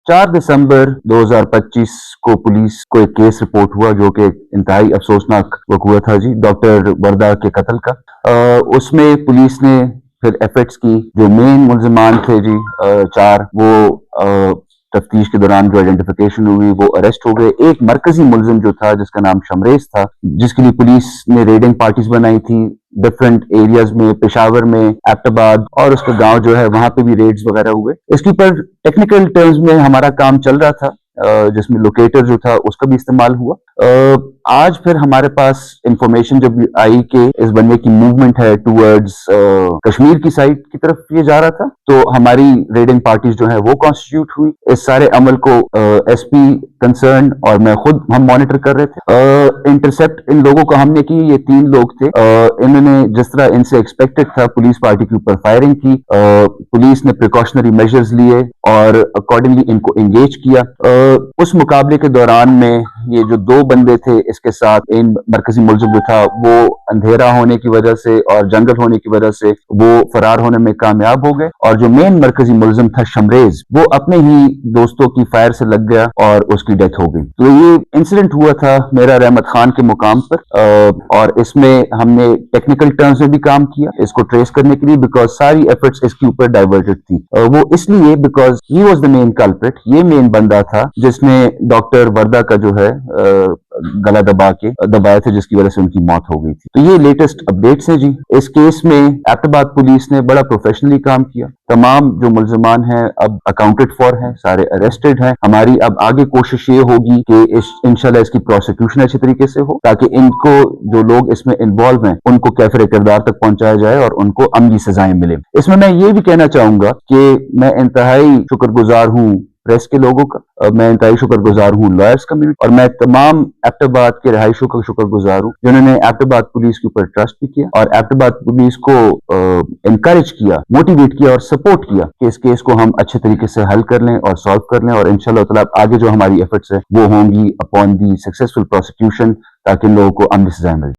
4 दिसंबर 2025 को पुलिस को एक केस रिपोर्ट हुआ जो कि इंतहाई अफसोसनाक वक़ूआ था जी, डॉक्टर वर्दा के कत्ल का। उसमें पुलिस ने फिर एफर्ट्स की। जो मेन मुल्ज़िमान थे जी 4, वो तफ्तीश के दौरान जो आइडेंटिफिकेशन हुई वो अरेस्ट हो गए। एक मरकजी मुल्जिम जो था जिसका नाम शमरेज था, जिसके लिए पुलिस ने रेडिंग पार्टीज बनाई थी डिफरेंट एरियाज में, पेशावर में, एबटाबाद, और उसका गांव जो है वहां पे भी रेड्स वगैरह हुए। इसके ऊपर टेक्निकल टर्म्स में हमारा काम चल रहा था, जिसमें लोकेटर जो था उसका भी इस्तेमाल हुआ। आज फिर हमारे पास इंफॉर्मेशन जब आई कि इस बंदे की मूवमेंट है टूवर्ड्स कश्मीर की साइड की तरफ ये जा रहा था, तो हमारी रेडिंग पार्टीज जो है वो कॉन्स्टिट्यूट हुई। इस सारे अमल को एसपी कंसर्न और मैं खुद हम मॉनिटर कर रहे थे। इंटरसेप्ट इन लोगों को हमने की। ये 3 लोग थे। इन्होंने जिस तरह इनसे एक्सपेक्टेड था पुलिस पार्टी के ऊपर फायरिंग की। पुलिस ने प्रिकॉशनरी मेजर्स लिए और अकॉर्डिंगली इनको एंगेज किया। उस मुकाबले के दौरान में ये जो 2 बंदे थे इसके साथ, इन मरकजी मुल्जिम जो था वो अंधेरा होने की वजह से और जंगल होने की वजह से वो फरार होने में कामयाब हो गए, और जो मेन मरकजी मुल्जिम था शमरेज, वो अपने ही दोस्तों की फायर से लग गया और उसकी डेथ हो गई। तो ये इंसिडेंट हुआ था मेरा रहमत खान के मुकाम पर, और इसमें हमने टेक्निकल टर्म्स में भी काम किया इसको ट्रेस करने के लिए, बिकॉज सारी एफर्ट्स इसके ऊपर डाइवर्टेड थी। वो इसलिए because he was the main culprit. ये मेन बंदा था जिसने डॉक्टर वर्दा का जो है गला दबाए थे, जिसकी वजह से उनकी मौत हो गई थी। तो ये लेटेस्ट अपडेट्स हैं जी। इस केस में एबटाबाद पुलिस ने बड़ा प्रोफेशनली काम किया। तमाम जो मुल्जिमान हैं अब अकाउंटेड फॉर हैं, सारे अरेस्टेड हैं। हमारी अब आगे कोशिश ये होगी कि इंशाल्लाह इसकी प्रोसिक्यूशन अच्छी तरीके से हो, ताकि इनको जो लोग इसमें इन्वॉल्व हैं उनको कैफिर किरदार तक पहुंचाया जाए और उनको अमली सजाएं मिले। इसमें मैं ये भी कहना चाहूंगा कि मैं इंतहाई शुक्रगुजार हूँ प्रेस के लोगों का, मैं इंतहाई शुक्रगुजार हूँ लॉयर्स कम्युनिटी, और मैं तमाम एबटाबाद के रिहायशियों का शुक्रगुजार हूँ जिन्होंने एबटाबाद पुलिस के ऊपर ट्रस्ट भी किया और एबटाबाद पुलिस को इनकरेज किया, मोटिवेट किया और सपोर्ट किया कि इस केस को हम अच्छे तरीके से हल कर लें और सॉल्व कर लें। और इंशाल्लाह ताला आगे जो हमारी एफर्ट्स है वो होंगी अपॉन दी सक्सेसफुल प्रोसिक्यूशन, ताकि लोगों को अमली सजाएं मिले।